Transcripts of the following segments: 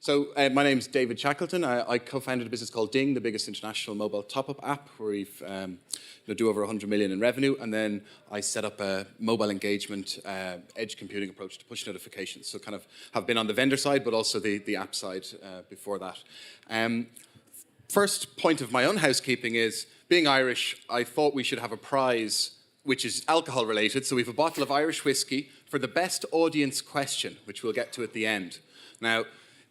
My name's David Shackleton. I co-founded a business called Ding, the biggest international mobile top-up app, where we've do over 100 million in revenue. And then I set up a mobile engagement, edge computing approach to push notifications. So kind of have been on the vendor side, but also the app side before that. First point of my own housekeeping is, being Irish, I thought we should have a prize which is alcohol related. So we have a bottle of Irish whiskey for the best audience question, which we'll get to at the end. Now,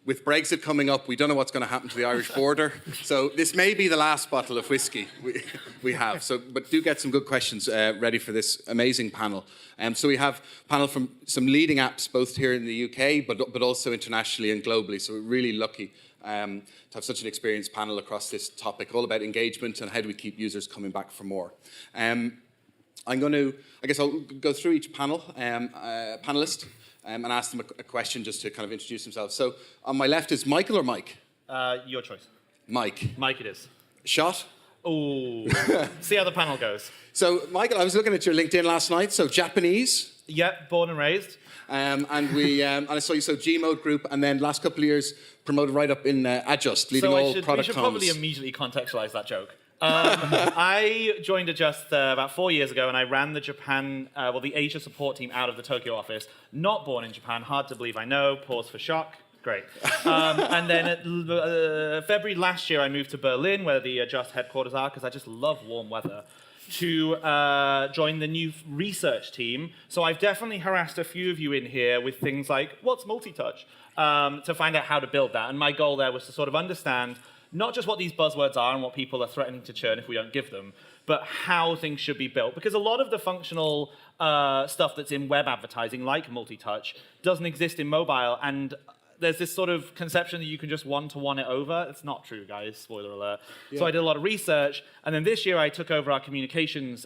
with Brexit coming up, we don't know what's going to happen to the Irish border. So this may be the last bottle of whiskey we have. But do get some good questions ready for this amazing panel. So we have a panel from some leading apps, both here in the UK, but also internationally and globally. So we're really lucky to have such an experienced panel across this topic, all about engagement and how do we keep users coming back for more. I'll go through each panelist. And ask them a question just to kind of introduce themselves. So on my left is Michael or Mike? Your choice. Mike. Mike it is. Shot? Oh, see how the panel goes. So Michael, I was looking at your LinkedIn last night. So Japanese? Yep, born and raised. And I saw you, so Gmode Group, and then last couple of years promoted right up in Adjust, leading all product comms. We should probably immediately contextualize that joke. I joined Adjust about 4 years ago, and I ran the the Asia support team out of the Tokyo office. Not born in Japan, hard to believe, I know. Pause for shock. Great. And then at February last year, I moved to Berlin, where the Adjust headquarters are, because I just love warm weather, to join the new research team. So I've definitely harassed a few of you in here with things like, what's multi-touch? To find out how to build that. And my goal there was to sort of understand not just what these buzzwords are and what people are threatening to churn if we don't give them, but how things should be built. Because a lot of the functional stuff that's in web advertising, like multi-touch, doesn't exist in mobile. And there's this sort of conception that you can just one-to-one it over. It's not true, guys. Spoiler alert. Yeah. So I did a lot of research. And then this year, I took over our communications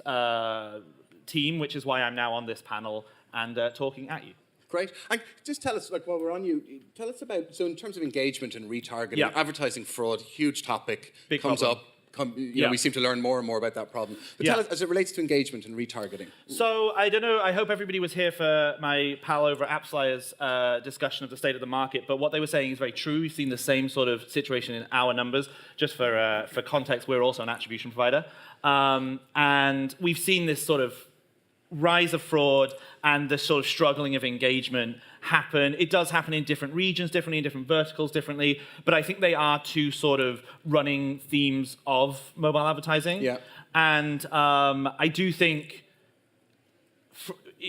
team, which is why I'm now on this panel and talking at you. Great. And just tell us, while we're on you, tell us about, so in terms of engagement and retargeting, advertising fraud, huge topic, big comes problem. up. We seem to learn more and more about that problem. But tell us, as it relates to engagement and retargeting. So I don't know, I hope everybody was here for my pal over at AppsFlyer's discussion of the state of the market, but what they were saying is very true. We've seen the same sort of situation in our numbers. Just for context, we're also an attribution provider. And we've seen this sort of rise of fraud and the sort of struggling of engagement happen. It does happen in different regions differently, in different verticals differently, but I think they are two sort of running themes of mobile advertising. Yeah. And I do think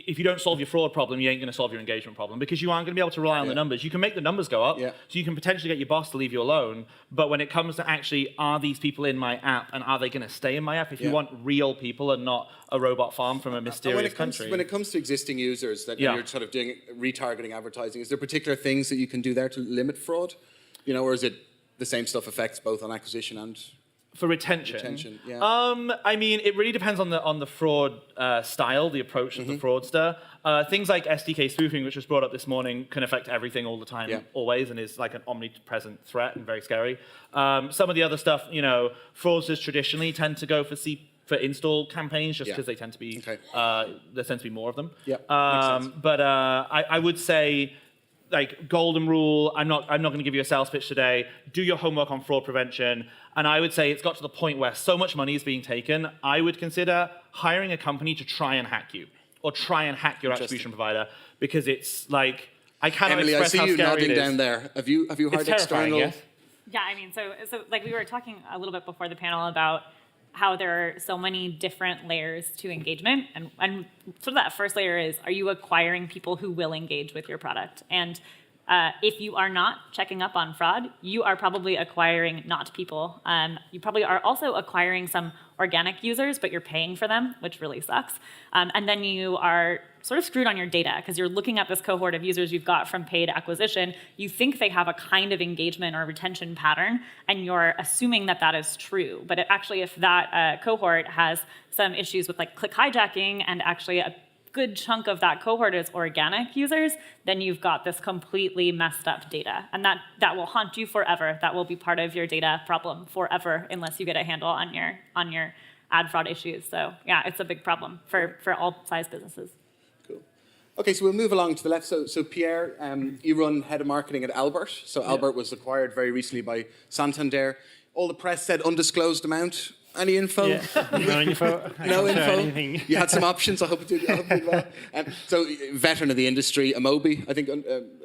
if you don't solve your fraud problem, you ain't going to solve your engagement problem, because you aren't going to be able to rely on the numbers. You can make the numbers go up, so you can potentially get your boss to leave you alone, but when it comes to actually, are these people in my app, and are they going to stay in my app? If you want real people and not a robot farm from a mysterious country. When it comes to existing users that you're sort of doing retargeting advertising, is there particular things that you can do there to limit fraud? Or is it the same stuff affects both on acquisition and... For retention, I mean, it really depends on the fraud style, the approach of the fraudster. Things like SDK spoofing, which was brought up this morning, can affect everything all the time, always, and is like an omnipresent threat and very scary. Some of the other stuff, fraudsters traditionally tend to go for install campaigns, just because they tend to be there tends to be more of them. But I would say, like, golden rule, I'm not going to give you a sales pitch today. Do your homework on fraud prevention. And I would say it's got to the point where so much money is being taken, I would consider hiring a company to try and hack you, or try and hack your attribution provider, because it's like, I cannot Emily, express I see how you scary nodding it is. down there. Have you hired external? Yes? Yeah, I mean, so like we were talking a little bit before the panel about how there are so many different layers to engagement, and sort of that first layer is, are you acquiring people who will engage with your product? And if you are not checking up on fraud, you are probably acquiring not people. You probably are also acquiring some organic users, but you're paying for them, which really sucks. And then you are sort of screwed on your data, because you're looking at this cohort of users you've got from paid acquisition. You think they have a kind of engagement or retention pattern, and you're assuming that that is true. But actually, if that cohort has some issues with like click hijacking, and actually a good chunk of that cohort is organic users, then you've got this completely messed up data. And that will haunt you forever. That will be part of your data problem forever, unless you get a handle on your ad fraud issues. So yeah, it's a big problem for all size businesses. Cool. Okay, so we'll move along to the left. So Pierre, you run head of marketing at Albert. So Albert was acquired very recently by Santander. All the press said undisclosed amount. Any info? Yeah. No info. I No can't share info. anything. You had some options. I hope it did well. So, veteran of the industry, Amobi, I think,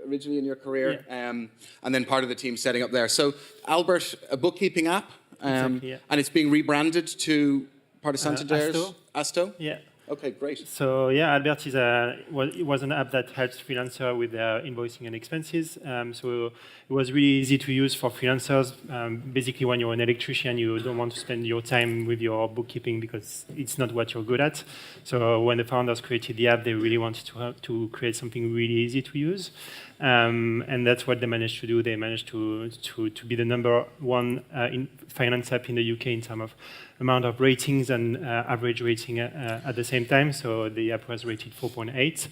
originally in your career, and then part of the team setting up there. So, Albert, a bookkeeping app, Exactly, yeah. and it's being rebranded to part of Santander's Asto. Asto. Yeah. Okay, great. So yeah, Albert is it was an app that helps freelancers with their invoicing and expenses. So it was really easy to use for freelancers. Basically, when you're an electrician, you don't want to spend your time with your bookkeeping because it's not what you're good at. So when the founders created the app, they really wanted to create something really easy to use. And that's what they managed to do. They managed to be the #1 in finance app in the UK in terms of amount of ratings and average rating at the same time. So the app was rated 4.8,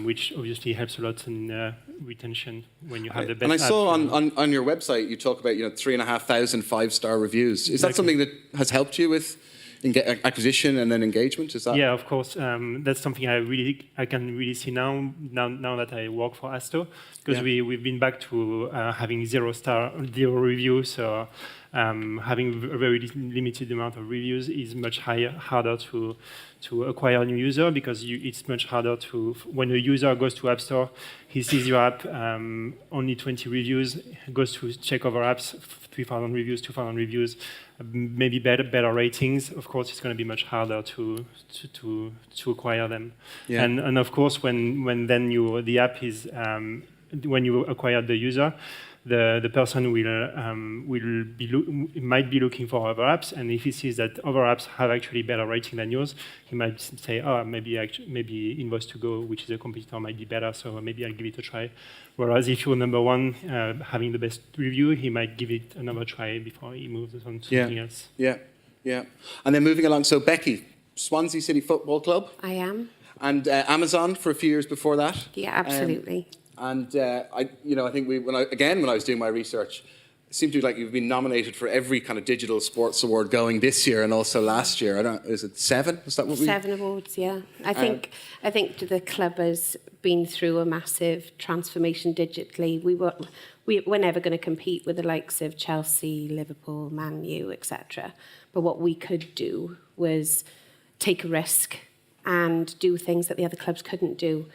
which obviously helps a lot in retention when you have the best. And I saw app. on your website you talk about 3,500 5-star reviews. Is that Exactly. something that has helped you with acquisition and then engagement? Is that? Yeah, of course. That's something I can really see now that I work for Asto, because we've been back to having 0 reviews. So having a very limited amount of reviews is much harder to acquire a new user, because it's much harder when a user goes to App Store, he sees your app, only 20 reviews, goes to check other apps, 3,000 reviews, 2,000 reviews, maybe better ratings. Of course, it's going to be much harder to acquire them. Yeah. And of course, when then the app is when you acquire the user, the person might be looking for other apps, and if he sees that other apps have actually better rating than yours, he might say, "Oh, maybe Invoice2go, which is a competitor, might be better, so maybe I'll give it a try." Whereas if you're #1, having the best review, he might give it another try before he moves on to something else. Yeah. And then moving along, so Becky, Swansea City Football Club, I am. and Amazon for a few years before that. Yeah, absolutely. And I think when I was doing my research, it seemed to be like you've been nominated for every kind of digital sports award going this year and also last year. Is it 7? Is that what we? 7 awards, yeah. I think the club has been through a massive transformation digitally. We're never going to compete with the likes of Chelsea, Liverpool, Man U, etc. But what we could do was take a risk and do things that the other clubs couldn't do.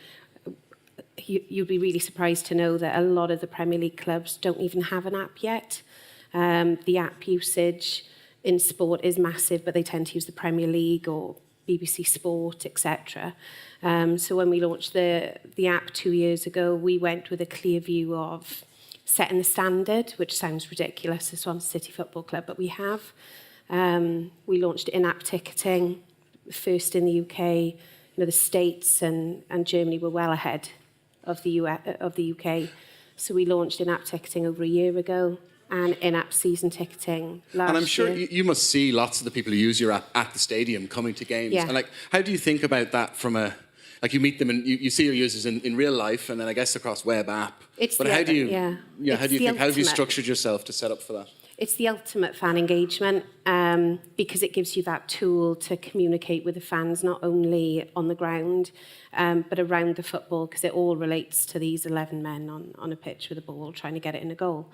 You'd be really surprised to know that a lot of the Premier League clubs don't even have an app yet. The app usage in sport is massive, but they tend to use the Premier League or BBC Sport, etc. So when we launched the app 2 years ago, we went with a clear view of setting the standard, which sounds ridiculous as Swansea City Football Club, but we have. We launched in-app ticketing, first in the UK. The States and Germany were well ahead of the UK. So we launched in-app ticketing over a year ago, and in-app season ticketing last year. And I'm sure you must see lots of the people who use your app at the stadium coming to games. Yeah. And how do you think about that from you meet them and you see your users in real life, and then I guess across web app. But how do you structured yourself to set up for that? It's the ultimate fan engagement, because it gives you that tool to communicate with the fans, not only on the ground, but around the football, because it all relates to these 11 men on a pitch with a ball trying to get it in a goal.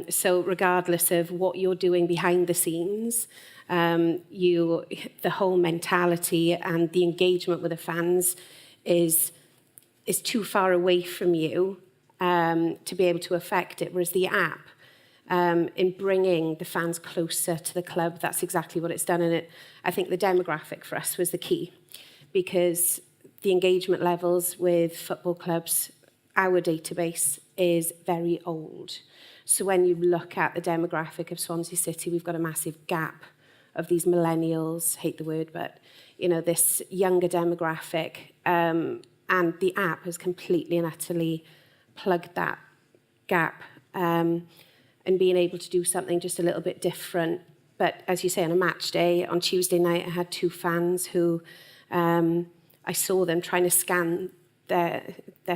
So regardless of what you're doing behind the scenes, the whole mentality and the engagement with the fans is too far away from you to be able to affect it, whereas the app, in bringing the fans closer to the club, that's exactly what it's done. And I think the demographic for us was the key, because the engagement levels with football clubs, our database is very old. So when you look at the demographic of Swansea City, we've got a massive gap of these millennials, hate the word, but this younger demographic, and the app has completely and utterly plugged that gap. And being able to do something just a little bit different. But as you say, on a match day, on Tuesday night, I had 2 fans who I saw them trying to scan their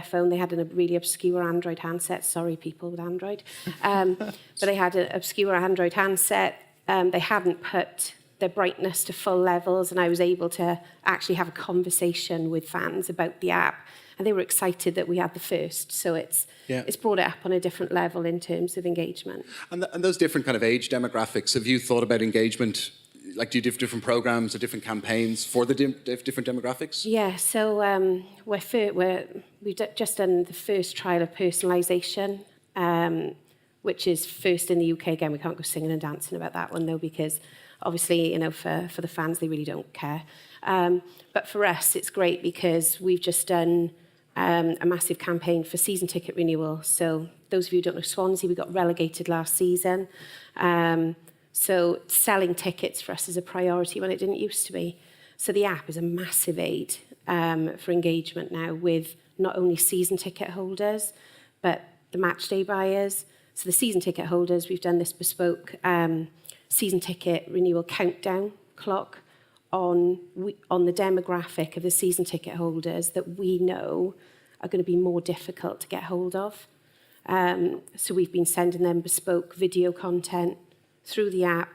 phone. They had a really obscure Android handset. Sorry, people with Android. But they had an obscure Android handset. They hadn't put their brightness to full levels, and I was able to actually have a conversation with fans about the app, and they were excited that we had the first. So it's brought it up on a different level in terms of engagement. And those different kind of age demographics, have you thought about engagement? Like, do you do different programs or different campaigns for the different demographics? Yeah, so we've just done the first trial of personalisation, which is first in the UK. Again, we can't go singing and dancing about that one, though, because obviously, for the fans, they really don't care. But for us, it's great because we've just done a massive campaign for season ticket renewal. So those of you who don't know Swansea, we got relegated last season. So selling tickets for us is a priority when it didn't used to be. So the app is a massive aid for engagement now with not only season ticket holders, but the match day buyers. So the season ticket holders, we've done this bespoke season ticket renewal countdown clock on the demographic of the season ticket holders that we know are going to be more difficult to get hold of. So we've been sending them bespoke video content through the app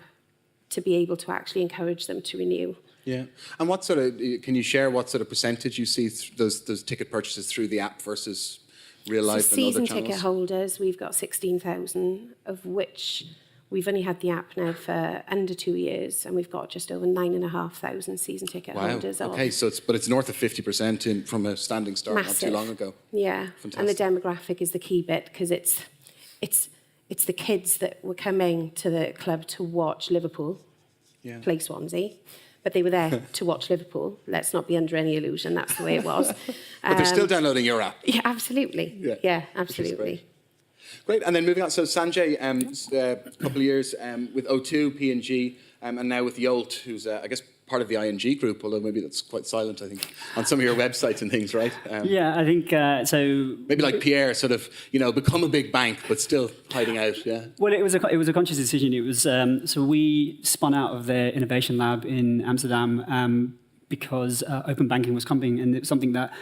to be able to actually encourage them to renew. Yeah. And what sort of, can you share what sort of percentage you see those ticket purchases through the app versus real life So and other season channels? ticket holders, we've got 16,000, of which we've only had the app now for under 2 years, and we've got just over 9,500 season ticket holders. Okay, so it's north of 50% from a standing start not too long ago. Yeah, Fantastic. and the demographic is the key bit because it's the kids that were coming to the club to watch Liverpool play Swansea, but they were there to watch Liverpool. Let's not be under any illusion, that's the way it was. But they're still downloading your app. Yeah, absolutely. Yeah, absolutely. Great, and then moving on, so Sanjay, a couple of years with O2, P&G, and now with Yolt, who's, I guess, part of the ING group, although maybe that's quite silent, I think, on some of your websites and things, right? Yeah, I think so. Maybe like Pierre, sort of, become a big bank, but still hiding out, yeah? Well, it was a conscious decision. It was, so we spun out of their innovation lab in Amsterdam because open banking was coming, and it's something that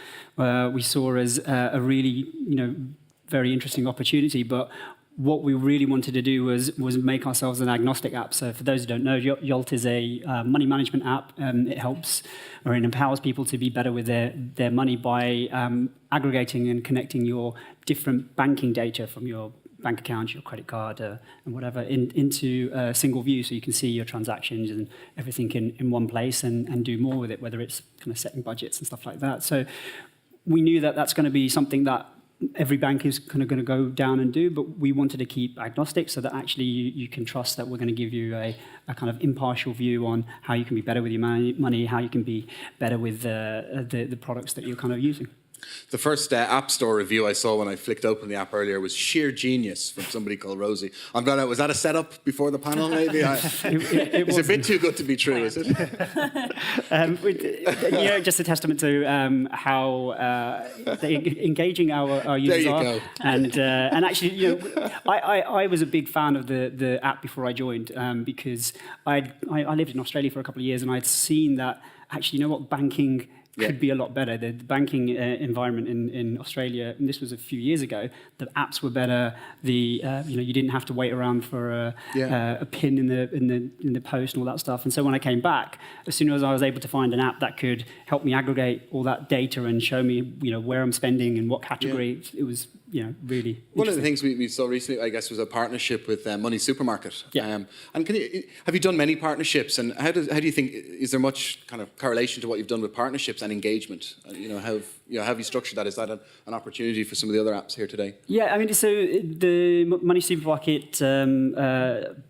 we saw as a really, very interesting opportunity. But what we really wanted to do was make ourselves an agnostic app. So for those who don't know, Yolt is a money management app. It helps or it empowers people to be better with their money by aggregating and connecting your different banking data from your bank account, your credit card, and whatever, into a single view, so you can see your transactions and everything in one place and do more with it, whether it's kind of setting budgets and stuff like that. So we knew that that's going to be something that every bank is kind of going to go down and do, but we wanted to keep agnostic so that actually you can trust that we're going to give you a kind of impartial view on how you can be better with your money, how you can be better with the products that you're kind of using. The first App Store review I saw when I flicked open the app earlier was sheer genius from somebody called Rosie. I'm glad was that a setup before the panel, maybe? It's a bit too good to be true, is it? Just a testament to how engaging our users are. Go. And actually, I was a big fan of the app before I joined because I lived in Australia for a couple of years and I'd seen that actually, banking could be a lot better. The banking environment in Australia, and this was a few years ago, the apps were better. You didn't have to wait around for a pin in the post and all that stuff. And so when I came back, as soon as I was able to find an app that could help me aggregate all that data and show me where I'm spending and what category, it was really one of the things we saw recently, I guess, was a partnership with Money Supermarket. Yeah. And have you done many partnerships? And how do you think, is there much kind of correlation to what you've done with partnerships and engagement? How have you structured that? Is that an opportunity for some of the other apps here today? Yeah, I mean, so the Money Supermarket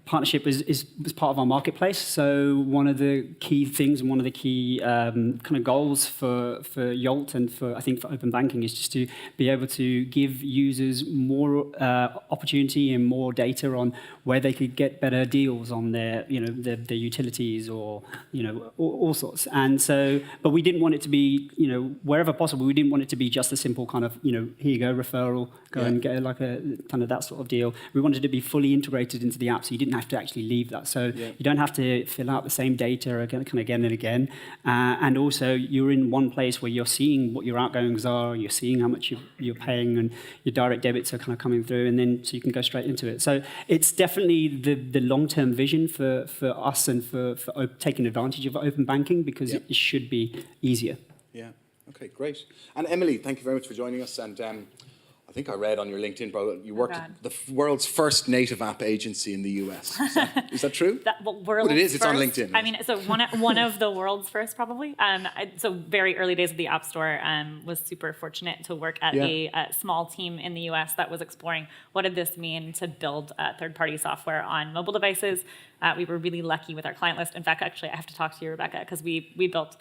partnership was part of our marketplace. So one of the key things and one of the key kind of goals for Yolt and for open banking is just to be able to give users more opportunity and more data on where they could get better deals on their utilities or all sorts. And so, but we didn't want it to be wherever possible. We didn't want it to be just a simple kind of here you go referral, go and get like a kind of that sort of deal. We wanted it to be fully integrated into the app, so you didn't have to actually leave that. So you don't have to fill out the same data again and again. And also you're in one place where you're seeing what your outgoings are, you're seeing how much you're paying, and your direct debits are kind of coming through, and then so you can go straight into it. So it's definitely the long-term vision for us and for taking advantage of open banking, because it should be easier. Yeah. Okay, great. And Emily, thank you very much for joining us. And I think I read on your LinkedIn, bro, you worked at the world's first native app agency in the US. Is that true? Well, it is. It's on first. LinkedIn. I mean, so one of the world's first, probably. So very early days of the App Store, was super fortunate to work at a small team in the US that was exploring what did this mean to build third-party software on mobile devices. We were really lucky with our client list. In fact, actually, I have to talk to you, Rebecca, because we built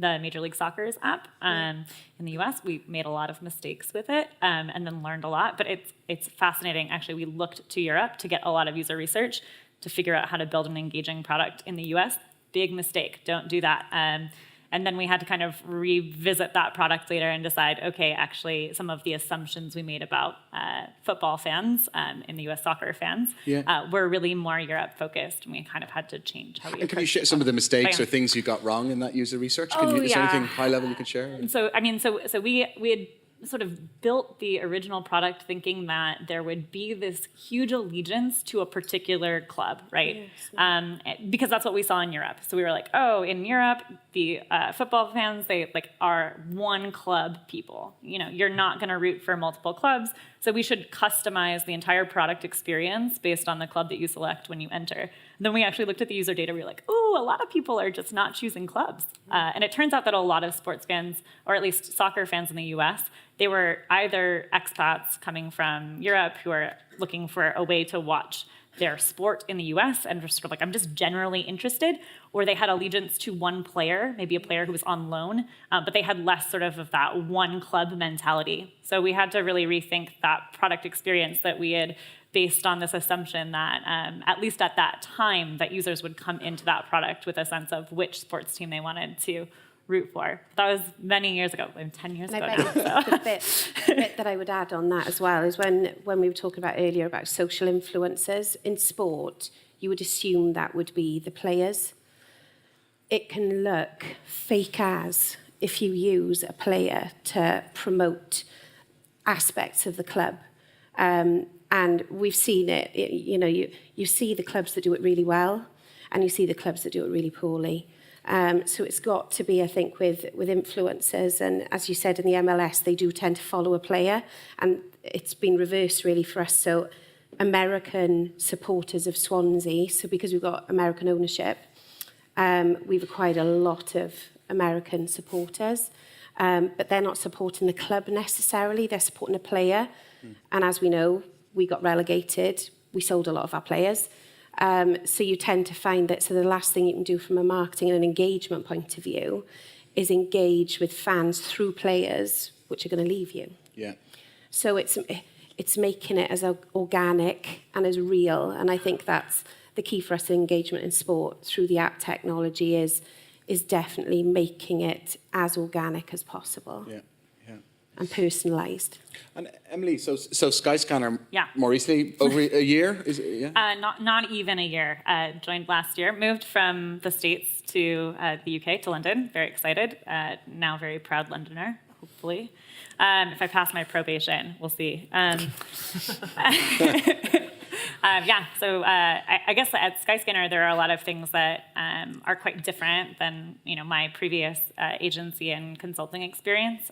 the Major League Soccer's app in the US. We made a lot of mistakes with it and then learned a lot. But it's fascinating. Actually, we looked to Europe to get a lot of user research to figure out how to build an engaging product in the US. Big mistake. Don't do that. And then we had to kind of revisit that product later and decide, okay, actually, some of the assumptions we made about football fans in the US soccer fans were really more Europe focused, and we kind of had to change how we. And can you share some of the mistakes or things you got wrong in that user research? Is there anything high level you can share? So I mean, so we had sort of built the original product thinking that there would be this huge allegiance to a particular club, right? Because that's what we saw in Europe. So we were like, oh, in Europe, the football fans, they like are one club people. You know, you're not going to root for multiple clubs. So we should customize the entire product experience based on the club that you select when you enter. Then we actually looked at the user data. We were like, ooh, a lot of people are just not choosing clubs. And it turns out that a lot of sports fans, or at least soccer fans in the US, they were either expats coming from Europe who are looking for a way to watch their sport in the US and just sort of like, I'm just generally interested, or they had allegiance to one player, maybe a player who was on loan, but they had less sort of that one club mentality. So we had to really rethink that product experience that we had based on this assumption that, at least at that time, that users would come into that product with a sense of which sports team they wanted to root for. That was many years ago, 10 years ago now. So. The bit that I would add on that as well is when we were talking about earlier about social influencers in sport, you would assume that would be the players. It can look fake as if you use a player to promote aspects of the club. And we've seen it, you know, you see the clubs that do it really well, and you see the clubs that do it really poorly. So it's got to be, I think, with influencers, and as you said in the MLS, they do tend to follow a player, and it's been reversed really for us. So American supporters of Swansea, so because we've got American ownership, we've acquired a lot of American supporters, but they're not supporting the club necessarily, they're supporting a player. And as we know, we got relegated, we sold a lot of our players. So you tend to find that, so the last thing you can do from a marketing and an engagement point of view is engage with fans through players, which are going to leave you. Yeah. So it's making it as organic and as real, and I think that's the key for us in engagement in sport through the app technology is definitely making it as organic as possible. Yeah. And personalised. And Emily, so Skyscanner more recently, over a year? Is it, Not even a year. Joined last year. Moved from the States to the UK, to London. Very excited. Now very proud Londoner, hopefully. If I pass my probation, we'll see. So I guess at Skyscanner, there are a lot of things that are quite different than my previous agency and consulting experience.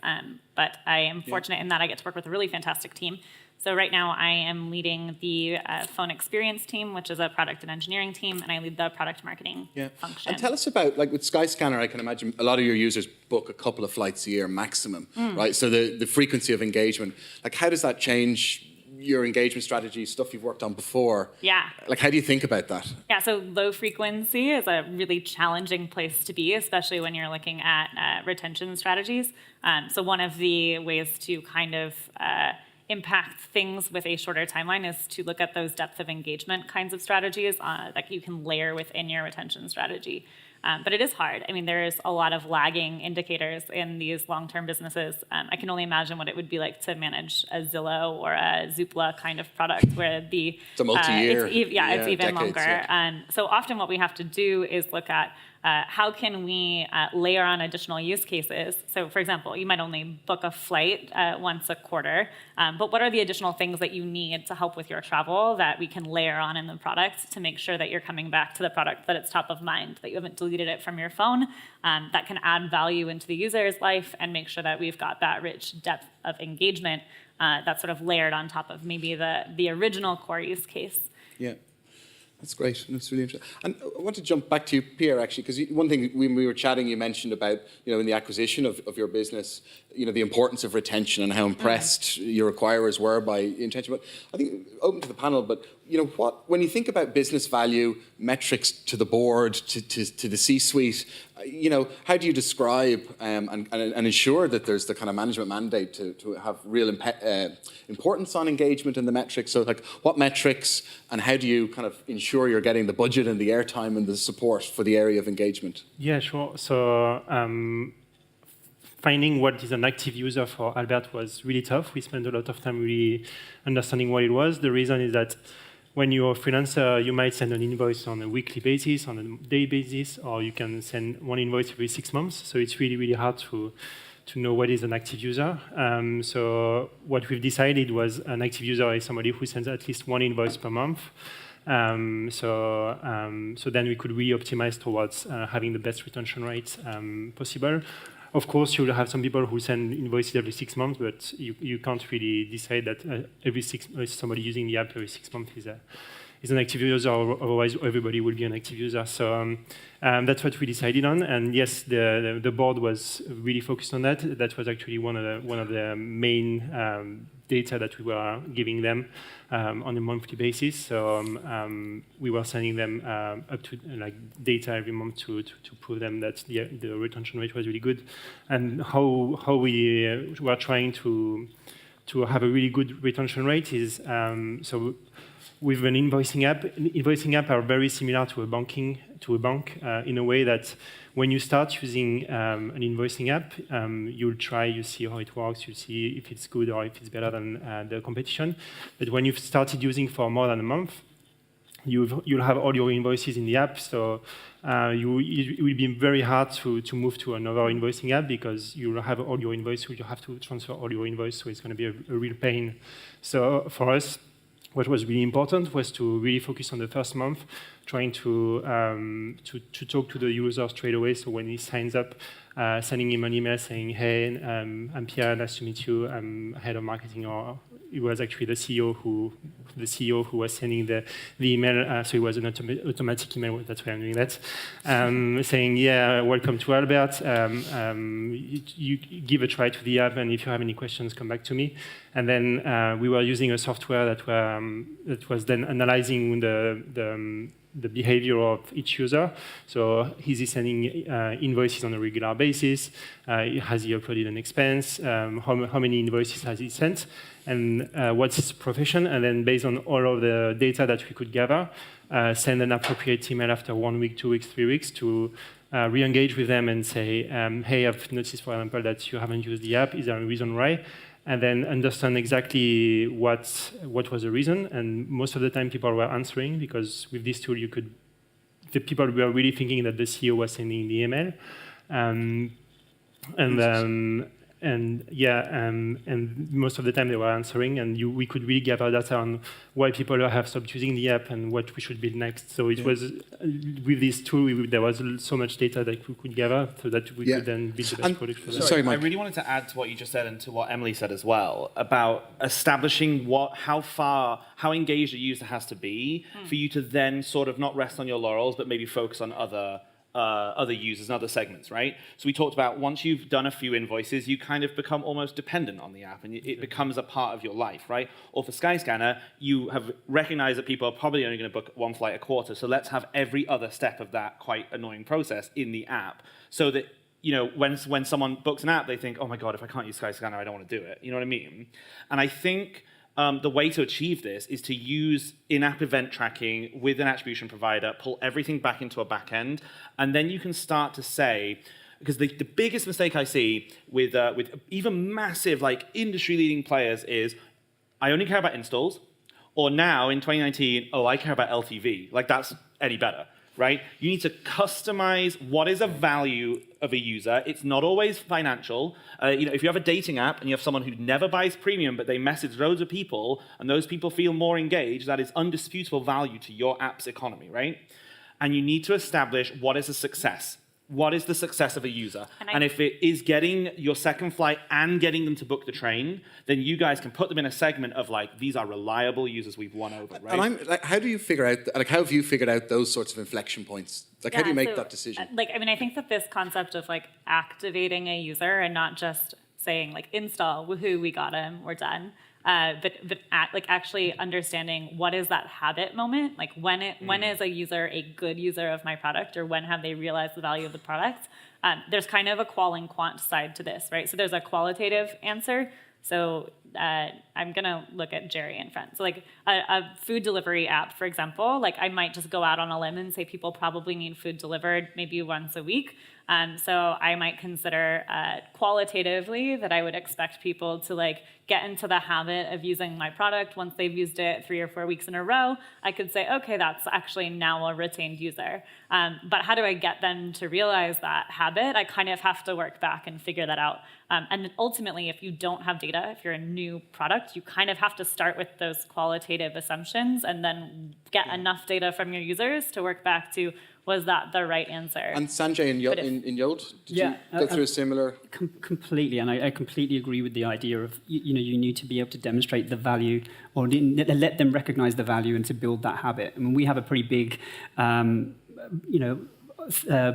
But I am fortunate in that I get to work with a really fantastic team. So right now I am leading the phone experience team, which is a product and engineering team, and I lead the product marketing function. And tell us about, like with Skyscanner, I can imagine a lot of your users book a couple of flights a year maximum, right? So the frequency of engagement, like how does that change your engagement strategy, stuff you've worked on before? Yeah. Like, how do you think about that? Yeah, so low frequency is a really challenging place to be, especially when you're looking at retention strategies. So one of the ways to kind of impact things with a shorter timeline is to look at those depth of engagement kinds of strategies that you can layer within your retention strategy. But it is hard. I mean, there's a lot of lagging indicators in these long-term businesses. I can only imagine what it would be like to manage a Zillow or a Zoopla kind of product where it's a multi-year. It's even decades, longer. So often what we have to do is look at, how can we layer on additional use cases? So, for example, you might only book a flight once a quarter, but what are the additional things that you need to help with your travel that we can layer on in the product to make sure that you're coming back to the product, that it's top of mind, that you haven't deleted it from your phone, that can add value into the user's life and make sure that we've got that rich depth of engagement that's sort of layered on top of maybe the original core use case. Yeah. That's great. That's really interesting. And I want to jump back to you, Pierre, actually, because one thing when we were chatting, you mentioned about, in the acquisition of your business, the importance of retention and how impressed your acquirers were by intention. But I think open to the panel, but when you think about business value, metrics to the board, to the C-suite, how do you describe and ensure that there's the kind of management mandate to have real importance on engagement and the metrics? So, like, what metrics and how do you kind of ensure you're getting the budget and the airtime and the support for the area of engagement? Yeah, sure. So finding what is an active user for Albert was really tough. We spent a lot of time really understanding what it was. The reason is that when you're a freelancer, you might send an invoice on a weekly basis, on a day basis, or you can send one invoice every 6 months. So it's really, really hard to know what is an active user. So what we've decided was an active user is somebody who sends at least one invoice per month. So then we could really optimize towards having the best retention rate possible. Of course, you'll have some people who send invoices every 6 months, but you can't really decide that somebody using the app every 6 months is an active user, otherwise everybody will be an active user. So that's what we decided on. And yes, the board was really focused on that. That was actually one of the main data that we were giving them on a monthly basis. So we were sending them up to data every month to prove them that the retention rate was really good. And how we were trying to have a really good retention rate is so with an invoicing app are very similar to a bank in a way that when you start using an invoicing app, you see how it works, you see if it's good or if it's better than the competition. But when you've started using for more than a month, you'll have all your invoices in the app, so it will be very hard to move to another invoicing app because you'll have all your invoices, you have to transfer all your invoices, so it's going to be a real pain. So for us, what was really important was to really focus on the first month, trying to talk to the user straight away. So when he signs up, sending him an email saying, "Hey, I'm Pierre. Nice to meet you. I'm head of marketing." Or it was actually the CEO who was sending the email. So it was an automatic email. That's why I'm doing that. Saying, "Yeah, welcome to Albert. You give a try to the app, and if you have any questions, come back to me." And then we were using a software that was then analyzing the behavior of each user. So is he sending invoices on a regular basis? Has he uploaded an expense? How many invoices has he sent? And what's his profession? And then based on all of the data that we could gather, send an appropriate email after 1 week, 2 weeks, 3 weeks to re-engage with them and say, "Hey, I've noticed, for example, that you haven't used the app. Is there a reason why?" And then understand exactly what was the reason. And most of the time, people were answering because with this tool, the people were really thinking that the CEO was sending the email, and most of the time they were answering, and we could really gather data on why people have stopped using the app and what we should build next. So it was with this tool, there was so much data that we could gather so that we could then build the best product for them. Sorry, Mike. I really wanted to add to what you just said and to what Emily said as well about establishing how engaged a user has to be for you to then sort of not rest on your laurels, but maybe focus on other users and other segments, right? So we talked about once you've done a few invoices, you kind of become almost dependent on the app and it becomes a part of your life, right? Or for Skyscanner, you have recognized that people are probably only going to book one flight a quarter, so let's have every other step of that quite annoying process in the app so that when someone books an app, they think, "Oh my God, if I can't use Skyscanner, I don't want to do it." You know what I mean? And I think the way to achieve this is to use in-app event tracking with an attribution provider, pull everything back into a backend, and then you can start to say, because the biggest mistake I see with even massive industry-leading players is, I only care about installs, or now in 2019, I care about LTV. That's any better. right? You need to customize what is a value of a user. It's not always financial. If you have a dating app and you have someone who never buys premium, but they message loads of people, and those people feel more engaged, that is undisputable value to your app's economy, right? And you need to establish what is a success. What is the success of a user? And if it is getting your second flight and getting them to book the train, then you guys can put them in a segment of like, these are reliable users we've won over, right? And I'm like, how do you figure out, like, how have you figured out those sorts of inflection points? Like, how do you make that decision? I think that this concept of like activating a user and not just saying like install, woohoo, we got him, we're done. But actually understanding what is that habit moment, like when is a user a good user of my product, or when have they realized the value of the product? There's kind of a qual and quant side to this, right? So there's a qualitative answer. So I'm gonna look at Jerry in front. So like a food delivery app, for example, like I might just go out on a limb and say people probably need food delivered maybe once a week. So I might consider qualitatively that I would expect people to like get into the habit of using my product. Once they've used it 3 or 4 weeks in a row, I could say, okay, that's actually now a retained user. But how do I get them to realize that habit? I kind of have to work back and figure that out. And ultimately, if you don't have data, if you're a new product, you kind of have to start with those qualitative assumptions and then get enough data from your users to work back to, was that the right answer? And Sanjay in Yod, did you go through a similar? Completely, and I completely agree with the idea of you need to be able to demonstrate the value, or let them recognize the value, and to build that habit. I mean, we have a pretty big,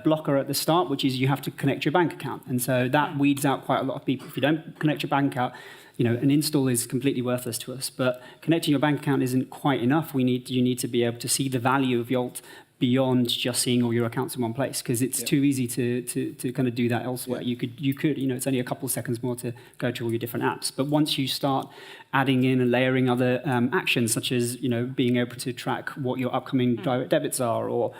blocker at the start, which is you have to connect your bank account, and so that weeds out quite a lot of people. If you don't connect your bank account, an install is completely worthless to us. But connecting your bank account isn't quite enough. You need to be able to see the value of Yolt beyond just seeing all your accounts in one place, because it's too easy to kind of do that elsewhere. You could, it's only a couple of seconds more to go to all your different apps. But once you start adding in and layering other actions, such as being able to track what your upcoming direct debits are, or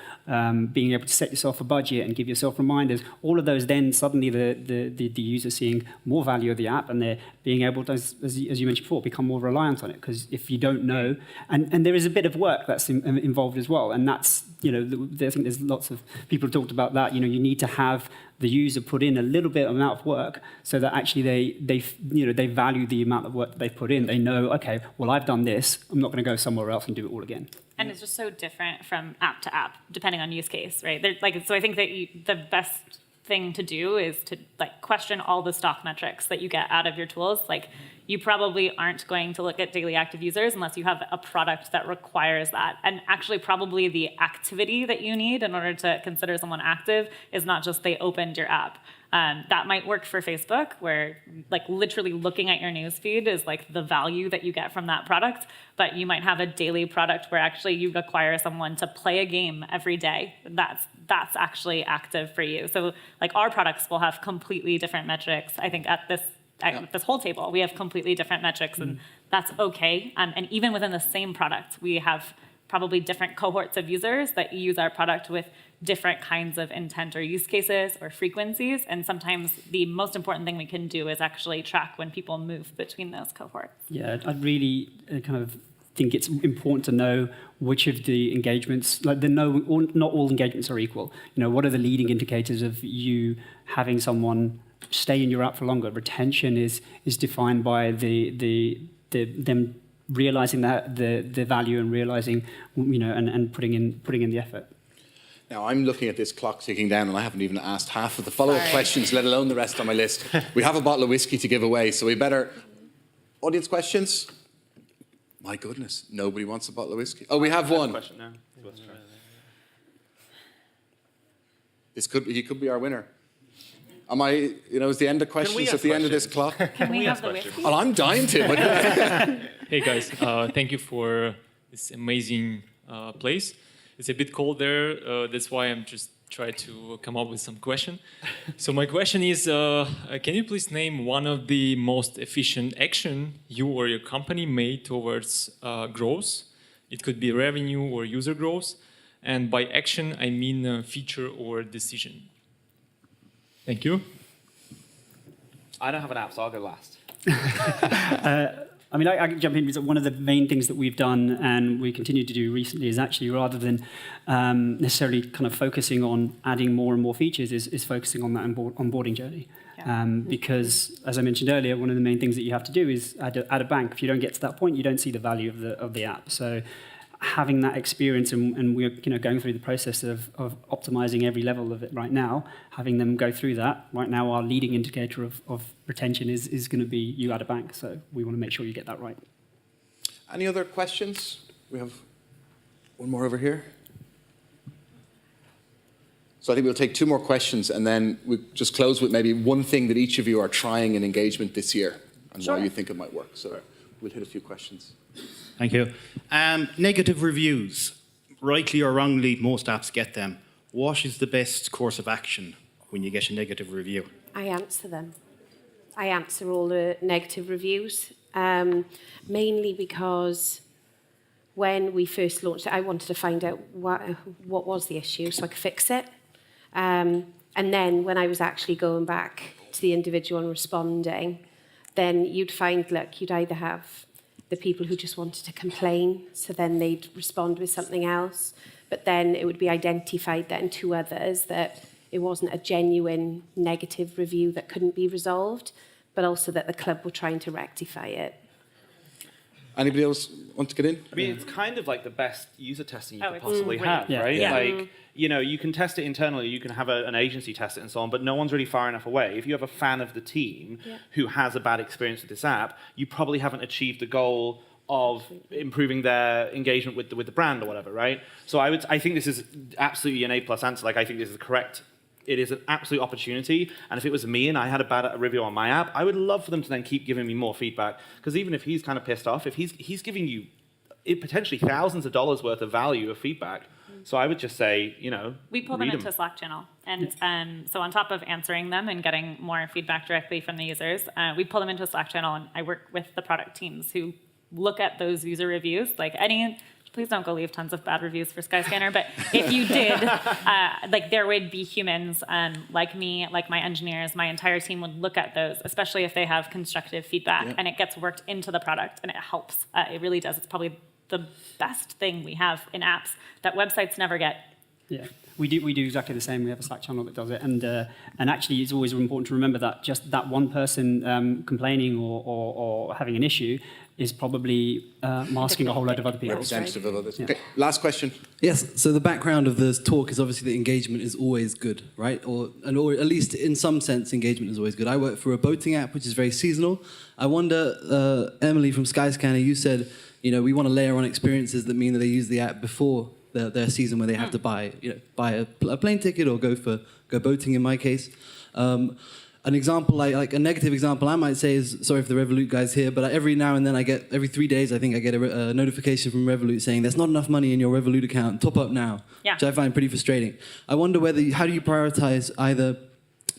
being able to set yourself a budget and give yourself reminders, all of those, then suddenly the user seeing more value of the app, and they're being able to, as you mentioned before, become more reliant on it. Because if you don't know, and there is a bit of work that's involved as well, and that's I think there's lots of people who talked about that. You need to have the user put in a little bit amount of work so that actually they value the amount of work that they put in. They know, okay, well, I've done this. I'm not going to go somewhere else and do it all again. And it's just so different from app to app, depending on use case, right? So I think that the best thing to do is to question all the stock metrics that you get out of your tools. You probably aren't going to look at daily active users unless you have a product that requires that. And actually probably the activity that you need in order to consider someone active is not just they opened your app. That might work for Facebook, where literally looking at your newsfeed is the value that you get from that product. But you might have a daily product where actually you require someone to play a game every day. That's actually active for you. So our products will have completely different metrics. I think at this whole table, we have completely different metrics, and that's okay. And even within the same product, we have probably different cohorts of users that use our product with different kinds of intent or use cases or frequencies. And sometimes the most important thing we can do is actually track when people move between those cohorts. Yeah, I'd really kind of think it's important to know which of the engagements, not all engagements are equal. What are the leading indicators of you having someone stay in your app for longer? Retention is defined by them realizing that the value and realizing and putting in the effort. Now, I'm looking at this clock ticking down, and I haven't even asked half of the follow-up questions, let alone the rest on my list. We have a bottle of whiskey to give away, so we better... Audience questions? My goodness, nobody wants a bottle of whiskey. Oh, we have one. Question now. He could be our winner. Am I, is the end of questions at the end of this clock? Can we have the whiskey? Well, I'm dying to. Hey guys, thank you for this amazing place. It's a bit cold there, that's why I'm just trying to come up with some question. So my question is, can you please name one of the most efficient action you or your company made towards growth? It could be revenue or user growth. And by action, I mean feature or decision. Thank you. I don't have an app, so I'll go last. I mean, I can jump in because one of the main things that we've done and we continue to do recently is actually rather than necessarily kind of focusing on adding more and more features is focusing on that onboarding journey. Because, as I mentioned earlier, one of the main things that you have to do is add a bank. If you don't get to that point, you don't see the value of the app. So having that experience, and we're going through the process of optimizing every level of it right now, having them go through that. Right now, our leading indicator of retention is going to be you add a bank. So we want to make sure you get that right. Any other questions? We have one more over here. So I think we'll take 2 more questions, and then we'll just close with maybe one thing that each of you are trying in engagement this year and why you think it might work. So we'll hit a few questions. Thank you. Negative reviews. Rightly or wrongly, most apps get them. What is the best course of action when you get a negative review? I answer them. I answer all the negative reviews, mainly because when we first launched it, I wanted to find out what was the issue so I could fix it. And then when I was actually going back to the individual and responding, then you'd find, look, you'd either have the people who just wanted to complain, so then they'd respond with something else, but then it would be identified then to others that it wasn't a genuine negative review that couldn't be resolved, but also that the club were trying to rectify it. Anybody else want to get in? I mean, it's kind of like the best user testing you could it's possibly great. have, Yeah. right? Yeah. Like, you can test it internally, you can have an agency test it and so on, but no one's really far enough away. If you have a fan of the team who has a bad experience with this app, you probably haven't achieved the goal of improving their engagement with the brand or whatever, right? So I think this is absolutely an A+ answer. Like, I think this is correct. It is an absolute opportunity, and if it was me and I had a bad review on my app, I would love for them to then keep giving me more feedback, because even if he's kind of pissed off, if he's giving you potentially thousands of dollars worth of value of feedback, so I would just say, We pull them into a Slack channel. And so on top of answering them and getting more feedback directly from the users, we pull them into a Slack channel, and I work with the product teams who look at those user reviews. Like, please don't go leave tons of bad reviews for Skyscanner, but if you did, there would be humans like me, like my engineers, my entire team would look at those, especially if they have constructive feedback, and it gets worked into the product, and it helps. It really does. It's probably the best thing we have in apps that websites never get. Yeah, we do exactly the same. We have a Slack channel that does it, and actually, it's always important to remember that just that one person complaining or having an issue is probably masking a whole load of other people. Representative of others. Okay, last question. Yes, so the background of this talk is obviously that engagement is always good, right? Or at least in some sense, engagement is always good. I work for a boating app, which is very seasonal. I wonder, Emily from Skyscanner, you said, we want to layer on experiences that mean that they use the app before their season where they have to buy a plane ticket or go boating in my case. An example, like a negative example I might say is, sorry for the Revolut guys here, but every now and then every 3 days I think I get a notification from Revolut saying there's not enough money in your Revolut account, top up now, which I find pretty frustrating. I wonder how do you prioritize either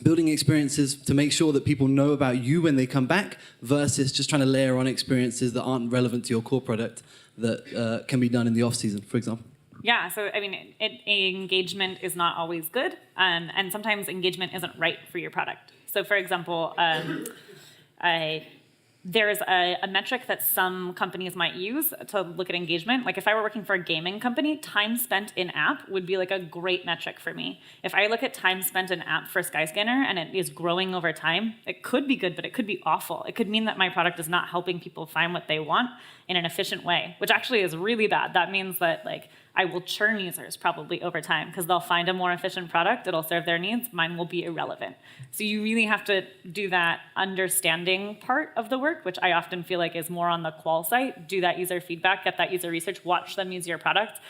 building experiences to make sure that people know about you when they come back versus just trying to layer on experiences that aren't relevant to your core product that can be done in the off season, for example? Yeah, so I mean, engagement is not always good, and sometimes engagement isn't right for your product. So, for example, there's a metric that some companies might use to look at engagement. Like, if I were working for a gaming company, time spent in app would be like a great metric for me. If I look at time spent in app for Skyscanner and it is growing over time, it could be good, but it could be awful. It could mean that my product is not helping people find what they want in an efficient way, which actually is really bad. That means that, like, I will churn users probably over time because they'll find a more efficient product, it'll serve their needs, mine will be irrelevant. So you really have to do that understanding part of the work, which I often feel like is more on the qual site, do that user feedback, get that user research, watch them use your product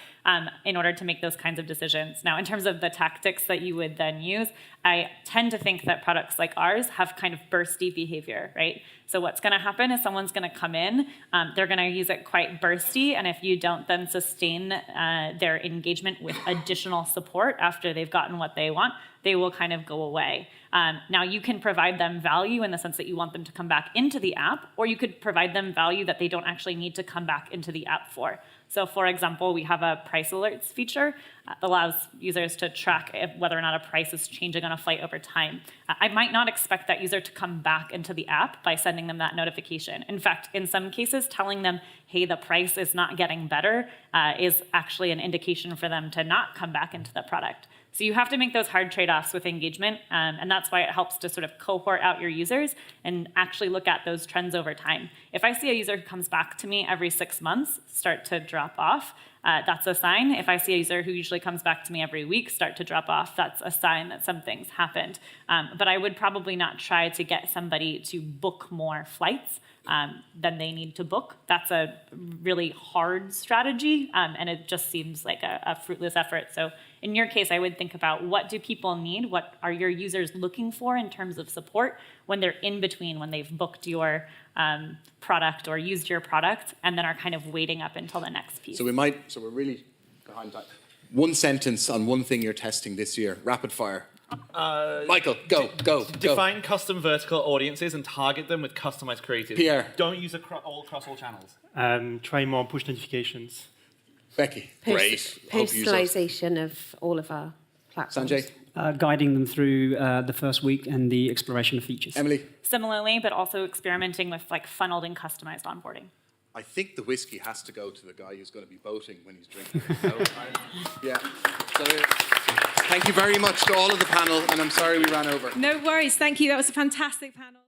in order to make those kinds of decisions. Now, in terms of the tactics that you would then use, I tend to think that products like ours have kind of bursty behavior, right? So what's going to happen is someone's going to come in, they're going to use it quite bursty, and if you don't then sustain their engagement with additional support after they've gotten what they want, they will kind of go away. Now, you can provide them value in the sense that you want them to come back into the app, or you could provide them value that they don't actually need to come back into the app for. So, for example, we have a price alerts feature that allows users to track whether or not a price is changing on a flight over time. I might not expect that user to come back into the app by sending them that notification. In fact, in some cases, telling them, hey, the price is not getting better, is actually an indication for them to not come back into the product. So you have to make those hard trade-offs with engagement, and that's why it helps to sort of cohort out your users and actually look at those trends over time. If I see a user who comes back to me every 6 months start to drop off, that's a sign. If I see a user who usually comes back to me every week start to drop off, that's a sign that something's happened. But I would probably not try to get somebody to book more flights than they need to book. That's a really hard strategy, and it just seems like a fruitless effort. So in your case, I would think about what do people need? What are your users looking for in terms of support when they're in between, when they've booked your product or used your product, and then are kind of waiting up until the next piece. So we're really behind time. One sentence on one thing you're testing this year, rapid fire. Michael, go. Define custom vertical audiences and target them with customized creatives. Pierre. Don't use across all channels. Try more push notifications. Becky, great. Hope you use those. Personalization of all of our platforms. Sanjay, Guiding them through the first week and the exploration of features. Emily. Similarly, but also experimenting with like funneled and customized onboarding. I think the whiskey has to go to the guy who's going to be boating when he's drinking. So, yeah. So, thank you very much to all of the panel, and I'm sorry we ran over. No worries. Thank you. That was a fantastic panel.